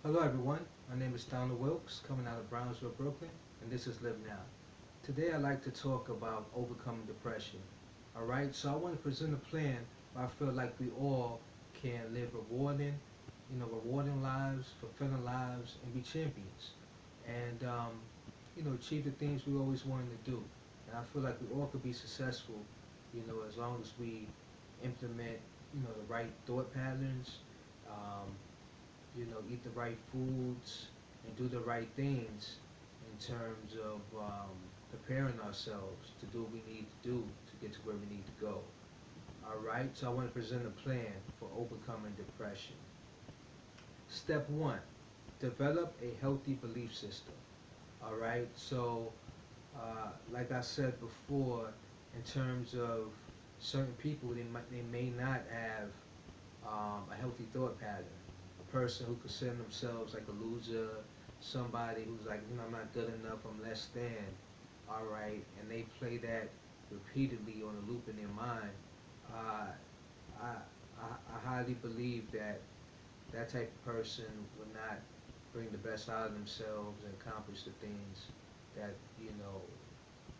Hello everyone, my name is Donald Wilkes, coming out of Brownsville, Brooklyn, and this is Live Now. Today I'd like to talk about overcoming depression. Alright, so I want to present a plan where I feel like we all can live rewarding lives, fulfilling lives, and be champions. And, achieve the things we always wanted to do. And I feel like we all could be successful, as long as we implement, the right thought patterns, um, eat the right foods and do the right things in terms of preparing ourselves to do what we need to do to get to where we need to go. All right, so I want to present a plan for overcoming depression. Step one, develop a healthy belief system. All right, so like I said before, in terms of certain people, they may not have a healthy thought pattern. A person who considers themselves like a loser, somebody who's like, I'm not good enough, I'm less than, all right, and they play that repeatedly on a loop in their mind. Uh, I, I highly believe that that type of person would not bring the best out of themselves and accomplish the things that,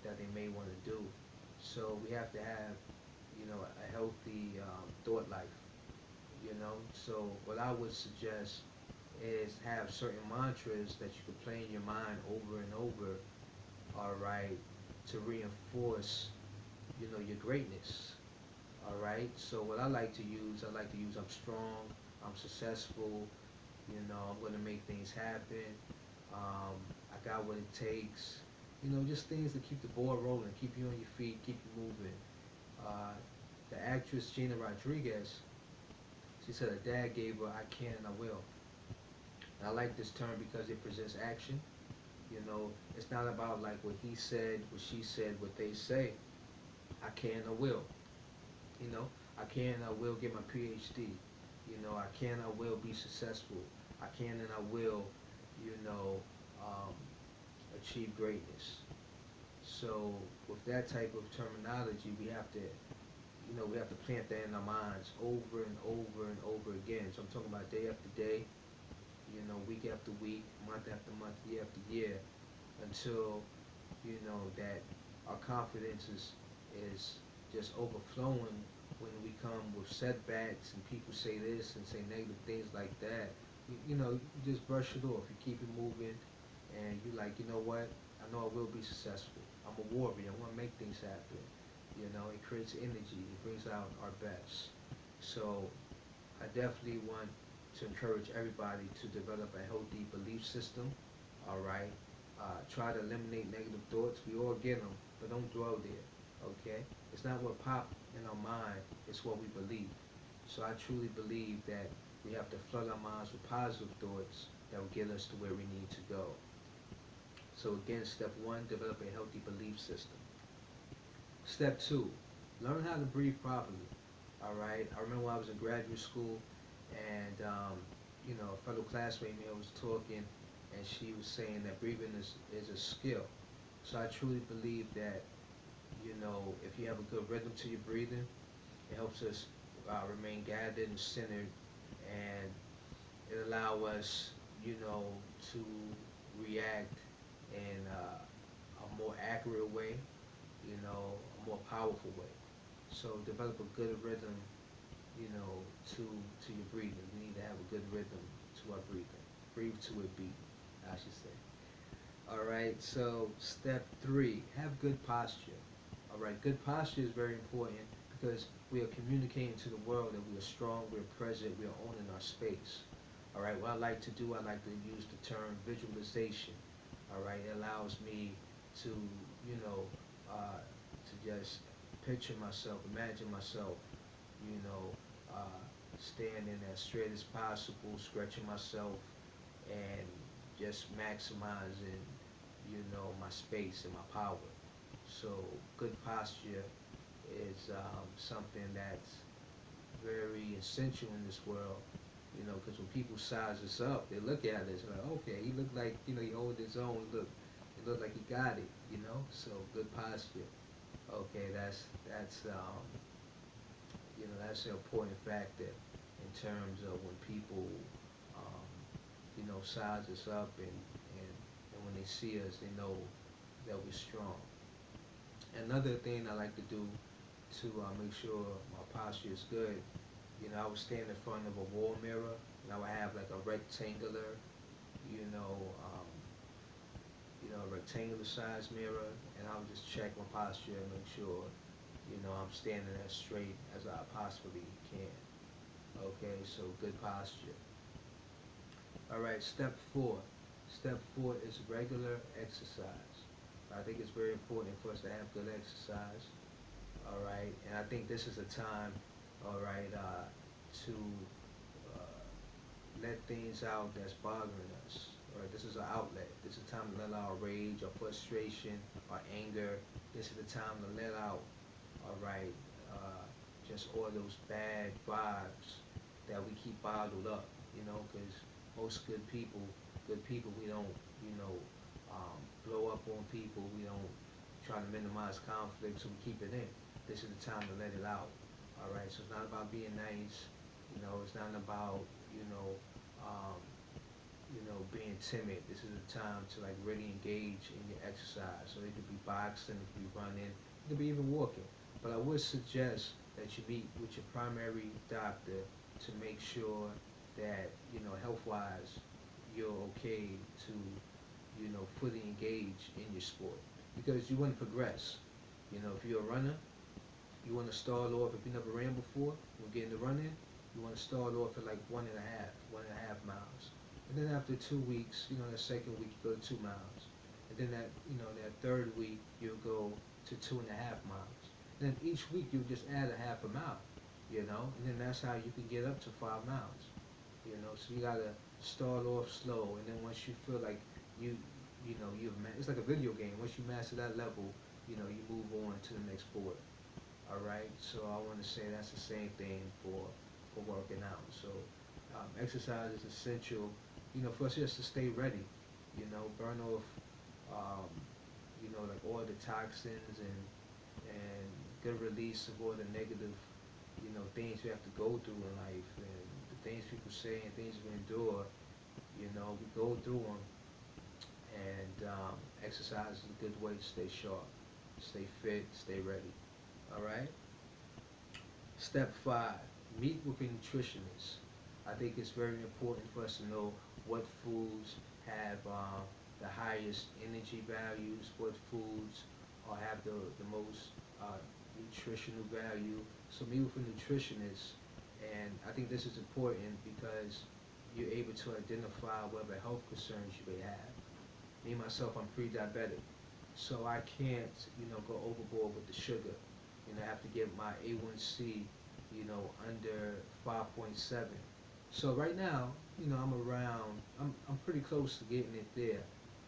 that they may want to do. So we have to have, a healthy thought life. So what I would suggest is have certain mantras that you can play in your mind over and over, all right, to reinforce, your greatness, all right. So what I like to use I'm strong, I'm successful, I'm going to make things happen, I got what it takes, just things to keep the ball rolling, keep you on your feet, keep you moving. uh, the actress Gina Rodriguez, she said her dad gave her "I can and I will." And I like this term because it presents action. It's not about like what he said, what she said, what they say. I can and I will. You know, I can and I will get my PhD. I can and I will be successful. I can and I will, you know, um, achieve greatness. So with that type of terminology, we have to plant that in our minds over and over and over again. So I'm talking about day after day, week after week, month after month, year after year, until that our confidence is just overflowing when we come with setbacks and people say this and say negative things like that. You just brush it off. You keep it moving, and you like, you know what? I know I will be successful. I'm a warrior. I want to make things happen. It creates energy. It brings out our best. So I definitely want to encourage everybody to develop a healthy belief system. All right. Try to eliminate negative thoughts. We all get them, but don't dwell there. Okay. It's not what pop in our mind. It's what we believe. So I truly believe that we have to flood our minds with positive thoughts that will get us to where we need to go. So again, step one, develop a healthy belief system. Step two, learn how to breathe properly. All right. I remember when I was in graduate school, and a fellow classmate of mine was talking, and she was saying that breathing is a skill. So I truly believe that if you have a good rhythm to your breathing, it helps us remain gathered and centered, and it allow us, to react in a more accurate way, a more powerful way. So develop a good rhythm, to your breathing. We need to have a good rhythm to our breathing. Breathe to a beat, I should say. All right. So step three, have good posture. All right. Good posture is very important because we are communicating to the world that we are strong, we are present, we are owning our space. All right. What I like to do, I like to use the term visualization. All right. It allows me to, to just picture myself, imagine myself, you know, standing as straight as possible, stretching myself, and just maximizing, my space and my power. So good posture is something that's very essential in this world, because when people size us up, they look at us like, okay, he looked like, he owed his own. He looked like he got it, So good posture. Okay, that's an important factor in terms of when people um, size us up, and when they see us, they know that we're strong. Another thing I like to do to make sure my posture is good, I would stand in front of a wall mirror, and I would have like a rectangular, you know, um, a rectangular size mirror, and I would just check my posture and make sure, I'm standing as straight as I possibly can. Okay, so good posture. All right, step four. Step four is regular exercise. I think it's very important for us to have good exercise. All right, and I think this is a time, all right, to let things out that's bothering us. All right, this is an outlet. This is a time to let out our rage, our frustration, our anger. This is the time to let out, all right, just all those bad vibes that we keep bottled up, because most good people, we don't, you know, blow up on people. We don't try to minimize conflict, so we keep it in. This is the time to let it out. All right, so it's not about being nice. It's not about, you know, um, being timid. This is a time to like really engage in your exercise. So it could be boxing, it could be running, it could be even walking. But I would suggest that you meet with your primary doctor to make sure that, health-wise, you're okay to, fully engage in your sport. Because you want to progress. If you're a runner, you want to start off, if you never ran before, you'll get into running, you want to start off at like 1.5 miles. And then after 2 weeks, the second week you go to 2 miles. And then that third week you'll go to 2.5 miles. And then each week you'll just add a half a mile, and then that's how you can get up to 5 miles. So you gotta start off slow, and then once you feel like you, it's like a video game. Once you master that level, you move on to the next sport. All right, so I want to say that's the same thing for working out. So exercise is essential, for us just to stay ready. Burn off, um, like all the toxins and good release of all the negative, things we have to go through in life, and the things people say and things we endure. We go through them, and exercise is a good way to stay sharp, stay fit, stay ready. All right. Step five, meet with a nutritionist. I think it's very important for us to know what foods have the highest energy values, what foods have the most nutritional value. So meet with a nutritionist, and I think this is important because you're able to identify whatever health concerns you may have. Me myself, I'm pre-diabetic, so I can't, go overboard with the sugar. I have to get my A1C, under 5.7. So right now, I'm pretty close to getting it there,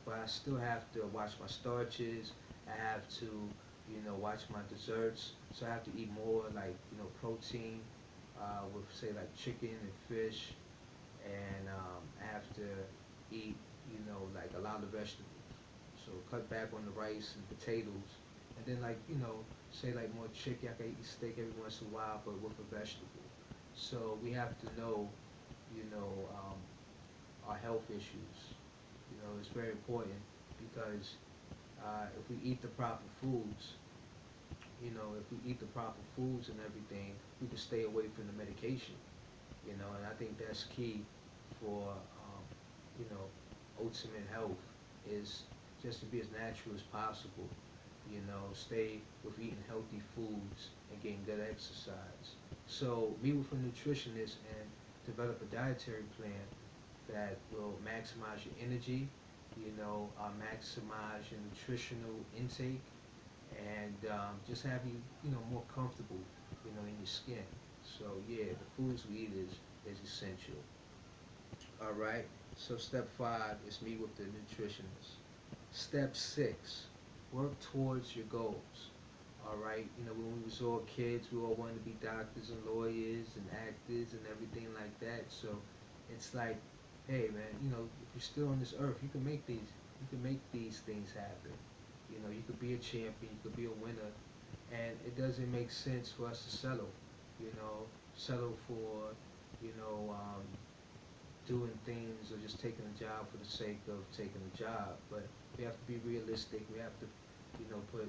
but I still have to watch my starches. I have to, watch my desserts. So I have to eat more like, protein, with say like chicken and fish, and I have to eat, like a lot of vegetables. So cut back on the rice and potatoes, and then like say like more chicken. I can eat steak every once in a while, but with a vegetable. So we have to know, you know, um, our health issues. It's very important because if we eat the proper foods, if we eat the proper foods and everything, we can stay away from the medication. And I think that's key for, you know, ultimate health is just to be as natural as possible. Stay with eating healthy foods and getting good exercise. So meet with a nutritionist and develop a dietary plan that will maximize your energy, maximize your nutritional intake, and just have you, more comfortable, in your skin. So yeah, the foods we eat is essential. All right. So step five is meet with the nutritionist. Step six, work towards your goals. All right. When we was all kids, we all wanted to be doctors and lawyers and actors and everything like that. So it's like, hey man, if you're still on this earth, you can make these. You can make these things happen. You could be a champion. You could be a winner. And it doesn't make sense for us to settle. Settle for, you know, um, doing things or just taking a job for the sake of taking a job. But we have to be realistic. We have to, put,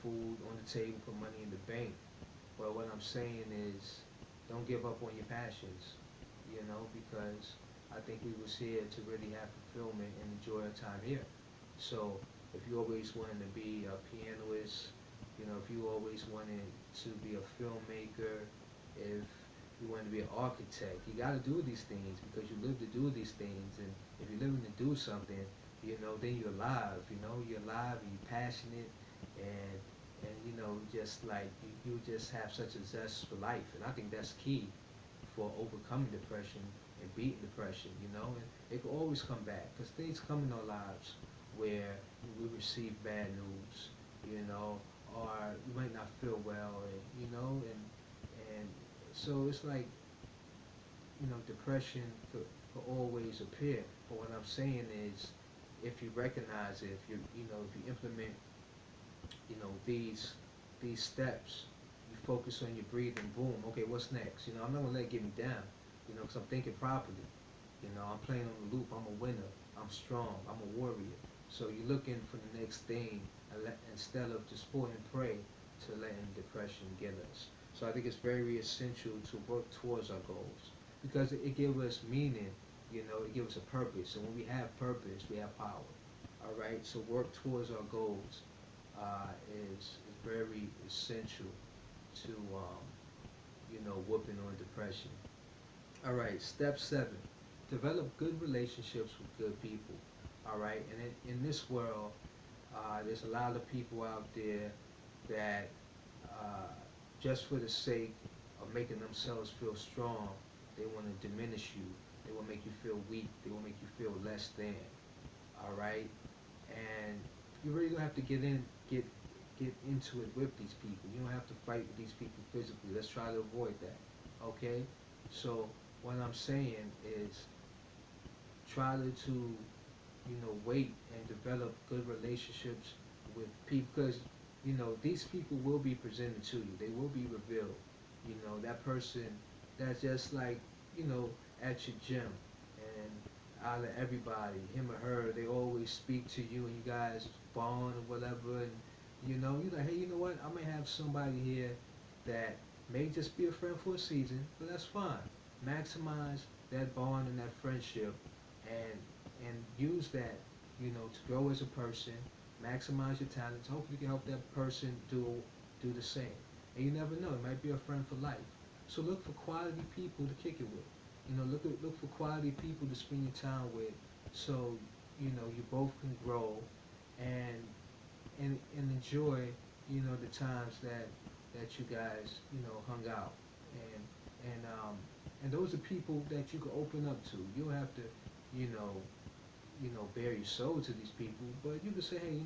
food on the table, put money in the bank. But what I'm saying is, don't give up on your passions, because I think we was here to really have fulfillment and enjoy our time here. So if you always wanted to be a pianist, if you always wanted to be a filmmaker, if you want to be an architect, you got to do these things because you live to do these things. And if you're living to do something, then you're alive. You're alive and you're passionate, and just like you just have such a zest for life. And I think that's key for overcoming depression and beating depression. And it will always come back because things come in our lives where we receive bad news, or you might not feel well, and so it's like, depression could always appear. But what I'm saying is, if you recognize it, if you implement, these steps, you focus on your breathing, boom, okay, what's next? I'm not gonna let it get me down, because I'm thinking properly. I'm playing on the loop, I'm a winner, I'm strong, I'm a warrior. So you're looking for the next thing instead of just falling prey to letting depression get us. So I think it's very essential to work towards our goals because it gives us meaning, it gives us a purpose. And when we have purpose, we have power. All right, so work towards our goals is very essential to, whooping on depression. All right, step 7, develop good relationships with good people. All right, and in this world, there's a lot of people out there that just for the sake of making themselves feel strong, they want to diminish you. They will make you feel weak. They will make you feel less than. All right, and you really don't have to get into it with these people. You don't have to fight with these people physically. Let's try to avoid that. Okay, so what I'm saying is try to wait and develop good relationships with people because these people will be presented to you. They will be revealed. That person that's just like you know at your gym, and out of everybody, him or her, they always speak to you, and you guys bond or whatever, and you're like, hey, you know what? I may have somebody here that may just be a friend for a season, but that's fine. Maximize that bond and that friendship, and use that, to grow as a person. Maximize your talents. Hopefully, you can help that person do the same. And you never know; it might be a friend for life. So look for quality people to kick it with. Look for quality people to spend your time with, so you both can grow and enjoy the times that you guys hung out, and and those are people that you can open up to. You don't have to you know bare your soul to these people, but you can say, hey,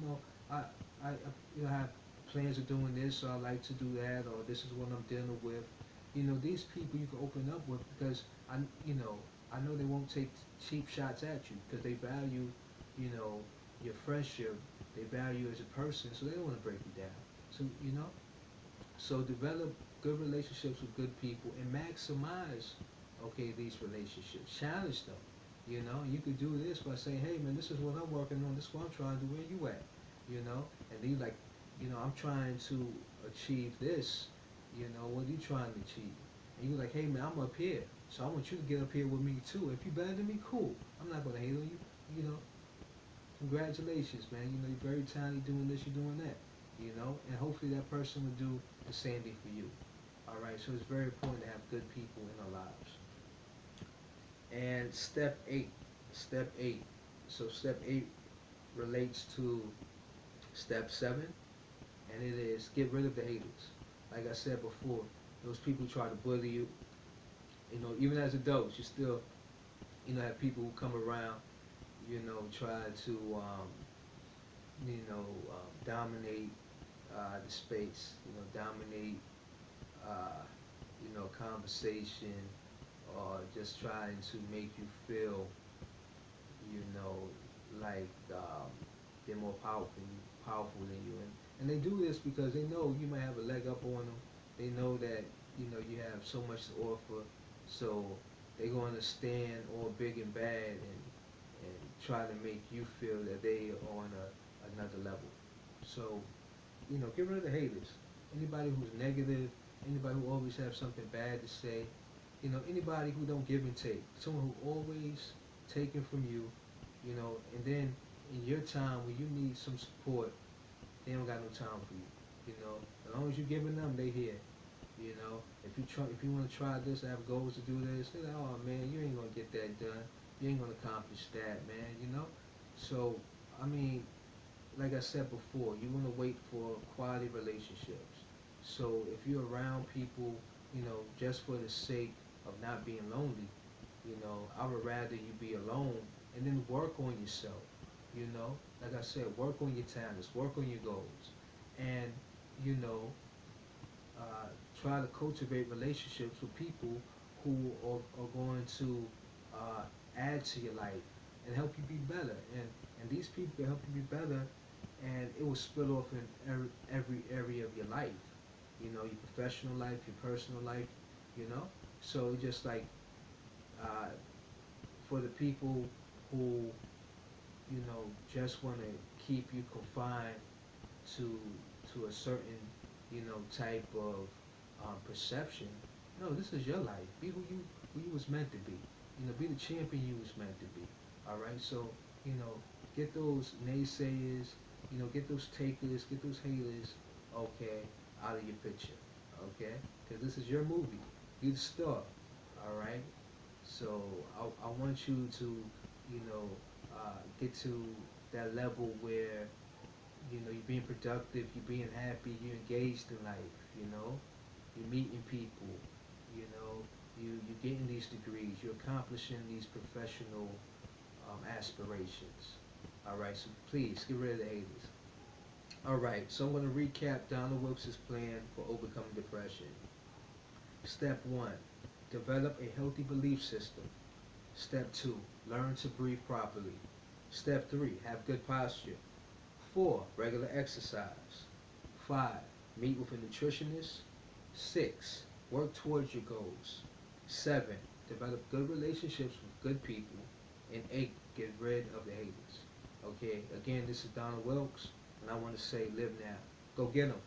I have plans of doing this, so I like to do that, or this is what I'm dealing with. These people you can open up with because I know they won't take cheap shots at you because they value you know your friendship. They value you as a person, so they don't want to break you down. So so develop good relationships with good people and maximize, okay, these relationships. Challenge them. You could do this by saying, hey man, this is what I'm working on, this is what I'm trying to do, where you at? And then you like, I'm trying to achieve this, what are you trying to achieve? And you're like, hey man, I'm up here. So I want you to get up here with me too. If you're better than me, cool. I'm not gonna hate on you, congratulations, man. You're very talented doing this, you're doing that. And hopefully that person will do the same thing for you. All right, so it's very important to have good people in our lives. And step eight. So step 8 relates to step 7, and it is get rid of the haters. Like I said before, those people try to bully you. Even as adults, you still, have people who come around, try to, dominate the space, dominate, conversation, or just trying to make you feel, you know, like they're more powerful than you. And they do this because they know you might have a leg up on them. They know that you have so much to offer. So they're going to stand all big and bad and try to make you feel that they are on another level. So, get rid of the haters. Anybody who's negative, anybody who always have something bad to say, anybody who don't give and take, someone who always taking from you, and then in your time when you need some support, they don't got no time for you. As long as you're giving them, they here. If you want to try this, I have goals to do this. They're like, oh man, you ain't gonna get that done. You ain't gonna accomplish that, man. So, I mean, like I said before, you want to wait for quality relationships. So if you're around people, just for the sake of not being lonely, I would rather you be alone and then work on yourself. Like I said, work on your talents, work on your goals, and you know, uh, try to cultivate relationships with people who are going to add to your life and help you be better. And these people can help you be better, and it will spill off in every area of your life. Your professional life, your personal life. So just like uh, for the people who just want to keep you confined to a certain type of perception. No, this is your life. Be who you was meant to be. Be the champion you was meant to be. All right. So you know, get those naysayers. Get those takers. Get those haters. Okay, out of your picture. Okay, because this is your movie. You the star. All right. So I want you to get to that level where you're being productive, you're being happy, you're engaged in life, you're meeting people, you're getting these degrees, you're accomplishing these professional aspirations. All right, so please get rid of the haters. All right, so I'm going to recap Donald Wilkes' plan for overcoming depression. Step 1, develop a healthy belief system. Step 2, learn to breathe properly. Step 3, have good posture. 4, regular exercise. 5, meet with a nutritionist. 6, work towards your goals. 7, develop good relationships with good people. And 8, get rid of the haters. Okay, again, this is Donald Wilkes, and I want to say live now. Go get them.